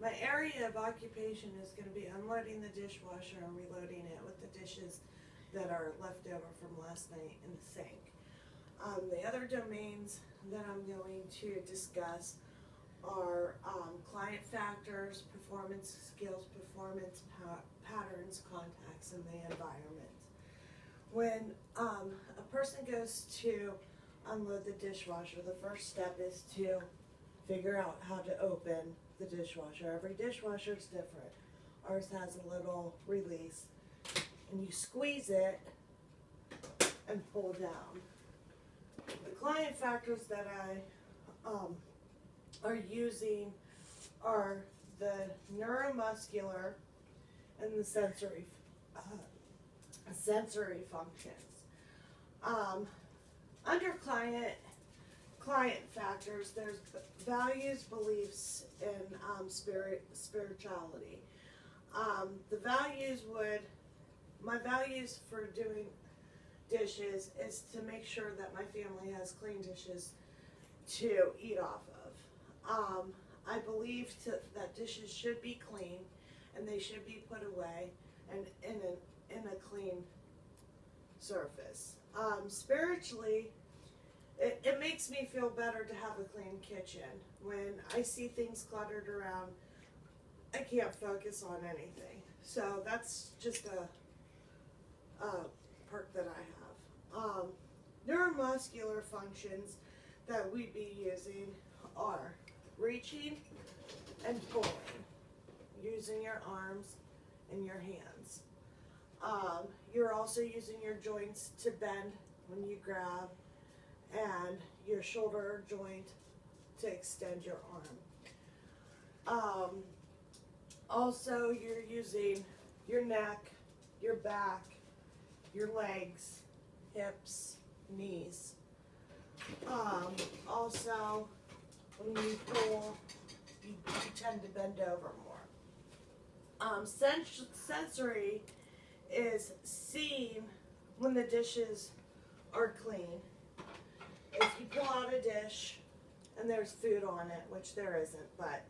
My area of occupation is going to be unloading the dishwasher and reloading it with the dishes that are left over from last night in the sink. The other domains that I'm going to discuss are client factors, performance skills, performance patterns, contacts, and the environment. When a person goes to unload the dishwasher, the first step is to figure out how to open the dishwasher. Every dishwasher is different. Ours has a little release, and you squeeze it and pull down. The client factors that I are using are the neuromuscular and the sensory functions. Under client factors, there's values, beliefs, and spirituality. My values for doing dishes is to make sure that my family has clean dishes to eat off of. I believe that dishes should be clean and they should be put away and in a clean surface. Spiritually, it makes me feel better to have a clean kitchen. When I see things cluttered around, I can't focus on anything. So that's just a perk that I have. Neuromuscular functions that we'd be using are reaching and pulling, using your arms and your hands. You're also using your joints to bend when you grab, and your shoulder joint to extend your arm. Also, you're using your neck, your back, your legs, hips, knees. Also, when you pull, you tend to bend over more. Sensory is seeing when the dishes are clean. If you pull out a dish and there's food on it, which there isn't, but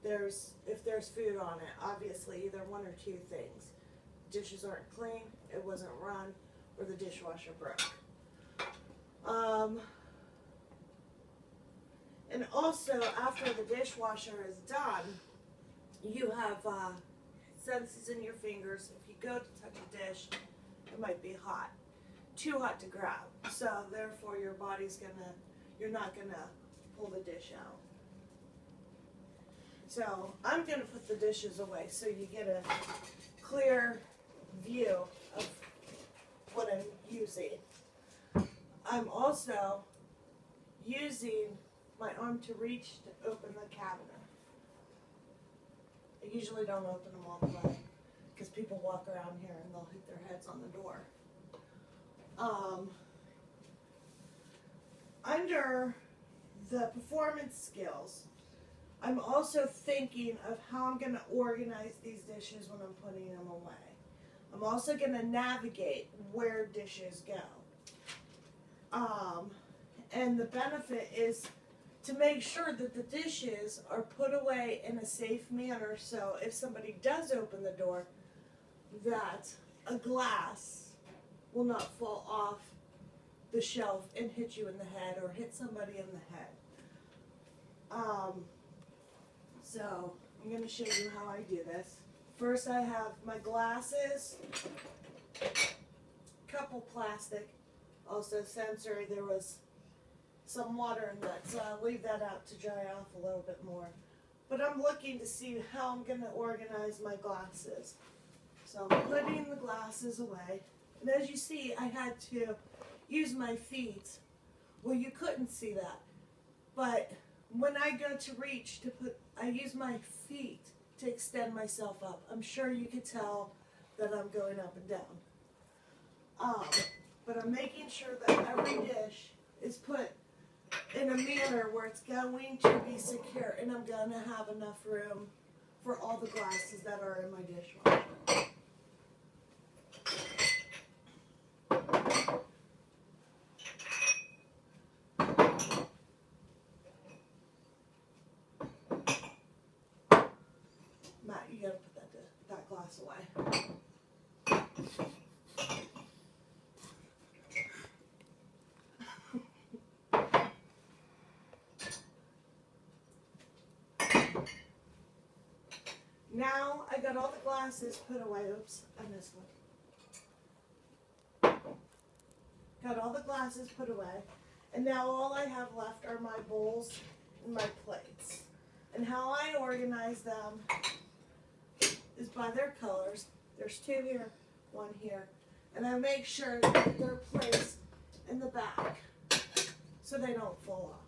if there's food on it, obviously either one or two things. Dishes aren't clean, it wasn't run, or the dishwasher broke. And also, after the dishwasher is done, you have senses in your fingers. If you go to touch a dish, it might be hot, too hot to grab. So therefore, you're not gonna pull the dish out. So I'm gonna put the dishes away so you get a clear view of what I'm using. I'm also using my arm to reach to open the cabinet. I usually don't open them all the way because people walk around here and they'll hit their heads on the door. Under the performance skills, I'm also thinking of how I'm going to organize these dishes when I'm putting them away. I'm also going to navigate where dishes go. And the benefit is to make sure that the dishes are put away in a safe manner, so if somebody does open the door, that a glass will not fall off the shelf and hit you in the head or hit somebody in the head. So I'm going to show you how I do this. First, I have my glasses, couple plastic, also sensory. There was some water in that, so I'll leave that out to dry off a little bit more. But I'm looking to see how I'm going to organize my glasses. So I'm putting the glasses away. And as you see, I had to use my feet. Well, you couldn't see that. But when I go to reach to put, I use my feet to extend myself up. I'm sure you could tell that I'm going up and down. But I'm making sure that every dish is put in a manner where it's going to be secure, and I'm going to have enough room for all the glasses that are in my dishwasher. Matt, you gotta put that glass away. Now I got all the glasses put away. Oops, I missed one. Got all the glasses put away. And now all I have left are my bowls and my plates. And how I organize them is by their colors. There's 2 here, 1 here. And I make sure that they're placed in the back so they don't fall off.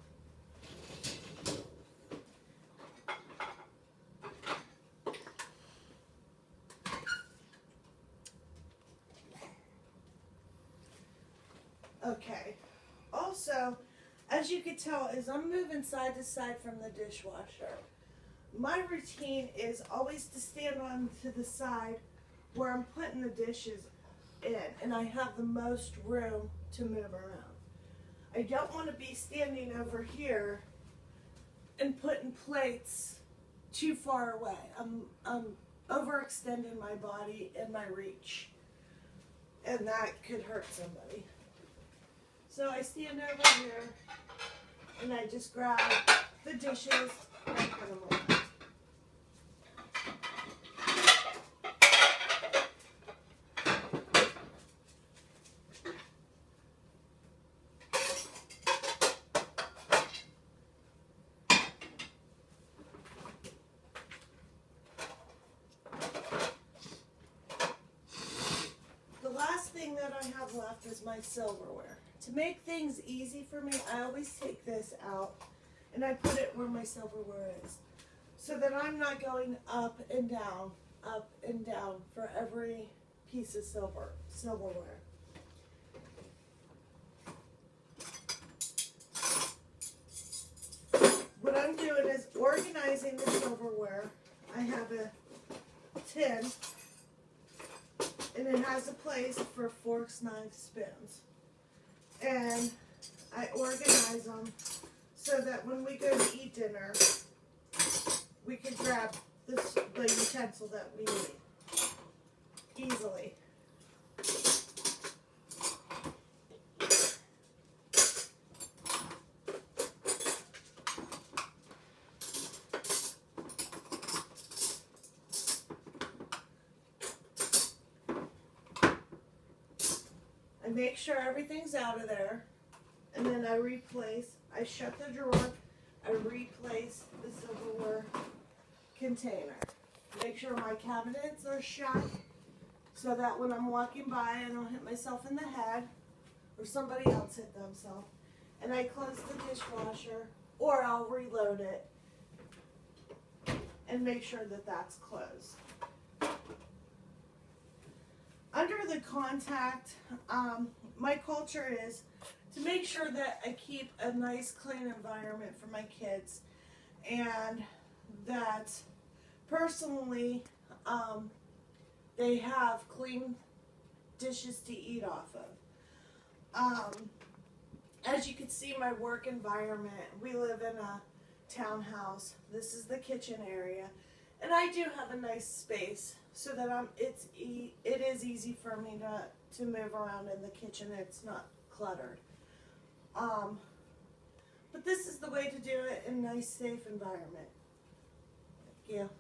Okay, also, as you can tell, as I'm moving side to side from the dishwasher, my routine is always to stand on to the side where I'm putting the dishes in, and I have the most room to move around. I don't want to be standing over here and putting plates too far away. I'm overextending my body and my reach, and that could hurt somebody. So I stand over here and I just grab the dishes and put them away. The last thing that I have left is my silverware. To make things easy for me, I always take this out and I put it where my silverware is, so that I'm not going up and down for every piece of silverware. What I'm doing is organizing the silverware. I have a tin and it has a place for forks, knives, spoons. And I organize them so that when we go to eat dinner, we can grab the utensil that we need easily. I make sure everything's out of there, and then I shut the drawer, I replace the silverware container. Make sure my cabinets are shut so that when I'm walking by I don't hit myself in the head or somebody else hit themselves. And I close the dishwasher, or I'll reload it and make sure that that's closed. Under the contact, my culture is to make sure that I keep a nice clean environment for my kids, and that personally they have clean dishes to eat off of. As you can see, my work environment, we live in a townhouse. This is the kitchen area, and I do have a nice space so that it is easy for me to move around in the kitchen. It's not cluttered. But this is the way to do it in a nice, safe environment. Thank you.